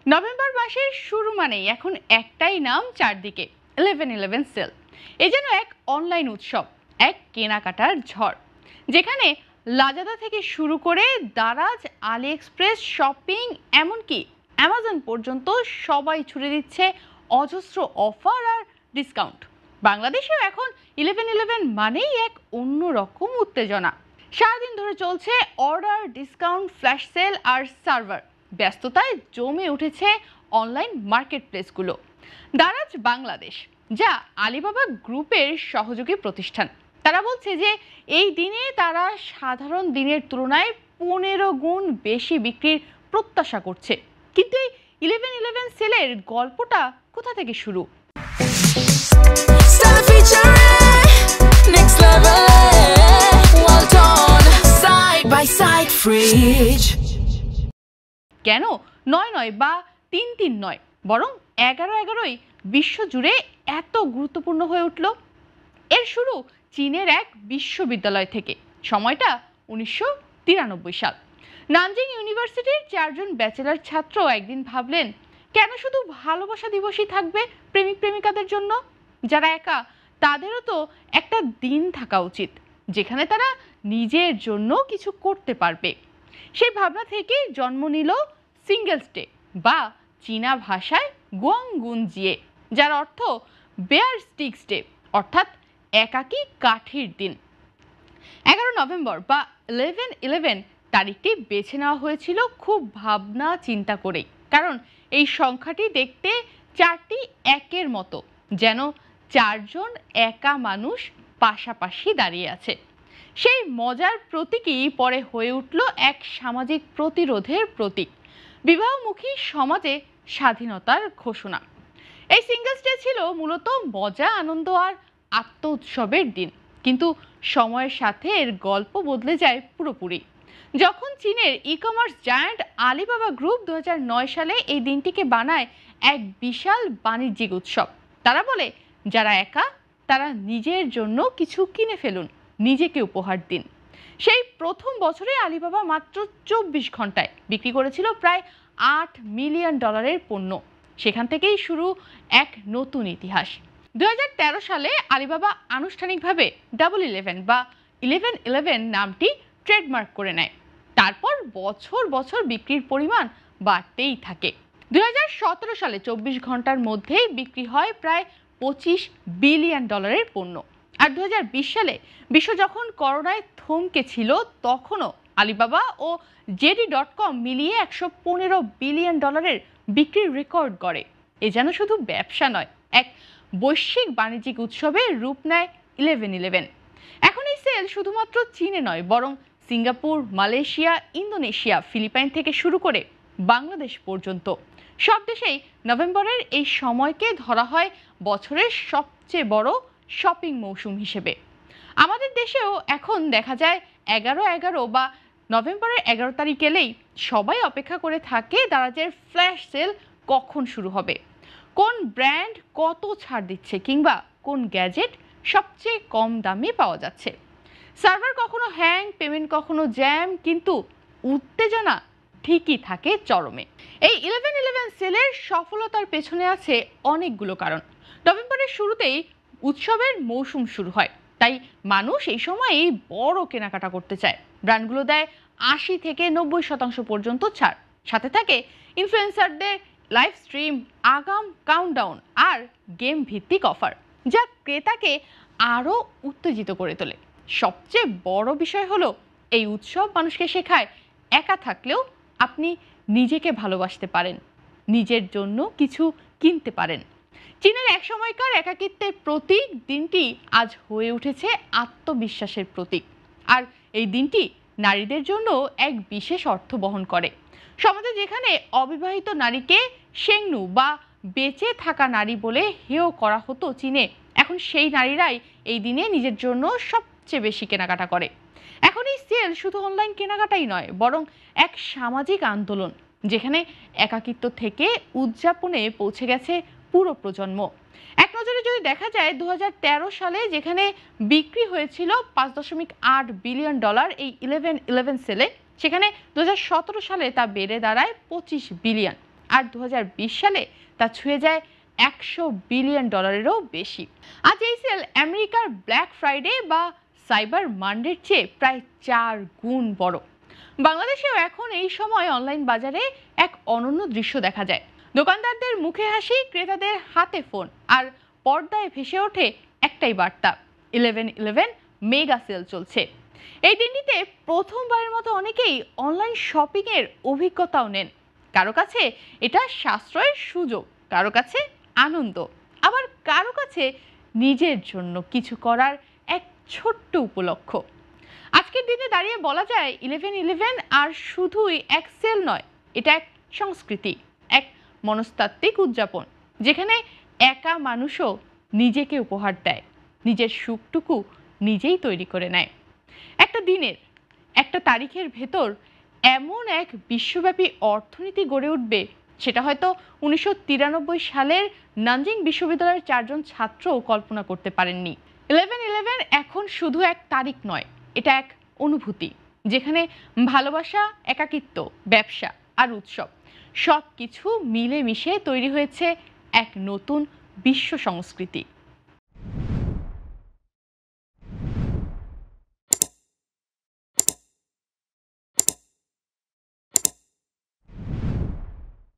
November মাসের শুরু মানেই এখন একটাই নাম চারদিকে, 11/11 সেল। এ যেন এক অনলাইন উৎসব, এক কেনাকাটার ঝড়, যেখানে লাজাদা থেকে শুরু করে দারাজ, আলি এক্সপ্রেস, শপিং, এমনকি অ্যামাজন পর্যন্ত সবাই ছুড়ে দিচ্ছে অজস্র অফার আর ডিসকাউন্ট। বাংলাদেশেও এখন 11/11 মানেই এক অন্যরকম উত্তেজনা। সারাদিন ধরে চলছে অর্ডার, ডিসকাউন্ট, ফ্ল্যাশ সেল আর সার্ভার ব্যস্ততায় জমে উঠেছে অনলাইন মার্কেটপ্লেসগুলো। দারাজ বাংলাদেশ, যা আলিবাবা গ্রুপের সহযোগী প্রতিষ্ঠান, তারা বলছে যে এই দিনে তারা সাধারণ দিনের তুলনায় 15 গুণ বেশি বিক্রির প্রত্যাশা করছে। কিন্তু এই 11/11 সেলের গল্পটা কোথা থেকে শুরু? কেন 9 বা 3 নয়, বরং 11/11ই বিশ্বজুড়ে এত গুরুত্বপূর্ণ হয়ে উঠল? এর শুরু চীনের এক বিশ্ববিদ্যালয় থেকে। সময়টা 1993 সাল। নানজিং ইউনিভার্সিটির 4 জন ব্যাচেলার ছাত্র একদিন ভাবলেন, কেন শুধু ভালোবাসা দিবসই থাকবে প্রেমিক প্রেমিকাদের জন্য? যারা একা, তাদেরও তো একটা দিন থাকা উচিত যেখানে তারা নিজের জন্য কিছু করতে পারবে। সেই ভাবনা থেকে জন্ম নিল সিঙ্গেলস ডে, বা চীনা ভাষায় গুয়াংগুনজিয়ে, যার অর্থ বেয়ার স্টিক্স ডে, অর্থাৎ একাকী কাঠির দিন। 11 নভেম্বর বা 11/11 তারিখটি বেছে নেওয়া হয়েছিল খুব ভাবনা চিন্তা করেই, কারণ এই সংখ্যাটি দেখতে 4টি একের মতো, যেন 4 জন একা মানুষ পাশাপাশি দাঁড়িয়ে আছে। সেই মজার প্রতীকই পরে হয়ে উঠল এক সামাজিক প্রতিরোধের প্রতীক, বিবাহমুখী সমাজে স্বাধীনতার ঘোষণা। এই সিঙ্গলস ডে ছিল মূলত মজা, আনন্দ আর আত্ম উৎসবের দিন, কিন্তু সময়ের সাথে এর গল্প বদলে যায় পুরোপুরি। যখন চীনের e commerce giant Alibaba group 2009 সালে এই দিনটিকে বানায় এক বিশাল বাণিজ্যিক উৎসব। তারা বলে, যারা একা, তারা নিজের জন্য কিছু কিনে ফেলুন, নিজেকে উপহার দিন। সেই প্রথম বছরে আলিবাবা মাত্র 24 ঘন্টায় বিক্রি করেছিল প্রায় $8 মিলিয়ন পণ্য। সেখান থেকেই শুরু এক নতুন ইতিহাস। 2013 সালে আলিবাবা আনুষ্ঠানিকভাবে 11/11 বা 11/11 নামটি ট্রেডমার্ক করে নেয়। তারপর বছর বছর বিক্রির পরিমাণ বাড়তেই থাকে। 2017 সালে 24 ঘন্টার মধ্যেই বিক্রি হয় প্রায় $25 বিলিয়ন পণ্য। আর 2020 সালে বিশ্ব যখন করোনায় থমকে ছিল, তখনও আলিবাবা ও JD.com মিলিয়ে $115 বিলিয়ন বিক্রির রেকর্ড গড়ে। এ যেন শুধু ব্যবসা নয়, এক বৈশ্বিক বাণিজ্যিক উৎসবের রূপ নেয় 11/11। এখন এই সেল শুধুমাত্র চীনে নয়, বরং সিঙ্গাপুর, মালয়েশিয়া, ইন্দোনেশিয়া, ফিলিপাইন থেকে শুরু করে বাংলাদেশ পর্যন্ত সব দেশেই নভেম্বরের এই সময়কে ধরা হয় বছরের সবচেয়ে বড় শপিং মৌসুম হিসেবে। আমাদের দেশেও এখন দেখা যায় 11/11 বা নভেম্বরের 11 তারিখ এলেই সবাই অপেক্ষা করে থাকে দারাজের ফ্ল্যাশ সেল কখন শুরু হবে, কোন ব্র্যান্ড কত ছাড় দিচ্ছে, কিংবা কোন গ্যাজেট সবচেয়ে কম দামে পাওয়া যাচ্ছে। সার্ভার কখনো হ্যাং, পেমেন্ট কখনো জ্যাম, কিন্তু উত্তেজনা ঠিকই থাকে চরমে। এই 11/11 সেলের সফলতার পেছনে আছে অনেকগুলো কারণ। নভেম্বরের শুরুতেই উৎসবের মৌসুম শুরু হয়, তাই মানুষ এই সময়ই বড় কেনাকাটা করতে চায়। ব্র্যান্ডগুলো দেয় 80 থেকে 90% পর্যন্ত ছাড়। সাথে থাকে ইনফ্লুয়েন্সারদের লাইভ স্ট্রিম, আগাম কাউন্টডাউন আর গেম ভিত্তিক অফার, যা ক্রেতাকে আরও উত্তেজিত করে তোলে। সবচেয়ে বড় বিষয় হলো, এই উৎসব মানুষকে শেখায় একা থাকলেও আপনি নিজেকে ভালোবাসতে পারেন, নিজের জন্য কিছু কিনতে পারেন। চীনের এক সময়কার একাকিত্বের প্রতীক দিনটি আজ হয়ে উঠেছে আত্মবিশ্বাসের প্রতীক। আর এই দিনটি নারীদের জন্য এক বিশেষ অর্থ বহন করে। সমাজে যেখানে অবিবাহিত নারীকে শেংনু বা বেঁচে থাকা নারী বলে হেয় করা হতো চীনে, এখন সেই নারীরাই এই দিনে নিজের জন্য সবচেয়ে বেশি কেনাকাটা করে। এখন এই সেল শুধু অনলাইন কেনাকাটাই নয়, বরং এক সামাজিক আন্দোলন, যেখানে একাকিত্ব থেকে উদযাপনে পৌঁছে গেছে পুরো প্রজন্ম। এক নজরে যদি দেখা যায়, 2013 সালে যেখানে বিক্রি হয়েছিল $5.8 বিলিয়ন এই 11/11 সেলে, সেখানে 2017 সালে তা বেড়ে দাঁড়ায় 25 বিলিয়ন। আর 2020 সালে তা ছুঁয়ে যায় $100 বিলিয়নেরও বেশি। আজ এই সেল আমেরিকার ব্ল্যাক ফ্রাইডে বা সাইবার মানডের চেয়ে প্রায় 4 গুণ বড়। বাংলাদেশেও এখন এই সময় অনলাইন বাজারে এক অনন্য দৃশ্য দেখা যায়। দোকানদারদের মুখে হাসি, ক্রেতাদের হাতে ফোন, আর পর্দায় ভেসে ওঠে একটাই বার্তা, 11/11 মেগা সেল চলছে। এই দিনটিতে প্রথমবারের মতো অনেকেই অনলাইন শপিং এর অভিজ্ঞতাও নেন। কারো কাছে এটা সাশ্রয়ের সুযোগ, কারো কাছে আনন্দ, আবার কারো কাছে নিজের জন্য কিছু করার এক ছোট্ট উপলক্ষ। আজকের দিনে দাঁড়িয়ে বলা যায় 11/11 আর শুধুই এক সেল নয়, এটা এক সংস্কৃতি, এক মনস্তাত্ত্বিক উদযাপন, যেখানে একা মানুষও নিজেকে উপহার দেয়, নিজের সুখটুকু নিজেই তৈরি করে নেয়। একটা দিনের, একটা তারিখের ভেতর এমন এক বিশ্বব্যাপী অর্থনীতি গড়ে উঠবে, সেটা হয়তো 1993 সালের নানজিং বিশ্ববিদ্যালয়ের 4 জন ছাত্রও কল্পনা করতে পারেননি। 11/11 এখন শুধু এক তারিখ নয়, এটা এক অনুভূতি, যেখানে ভালোবাসা, একাকিত্ব, ব্যবসা আর উৎসব সব কিছু মিলেমিশে তৈরি হয়েছে এক নতুন বিশ্ব সংস্কৃতি।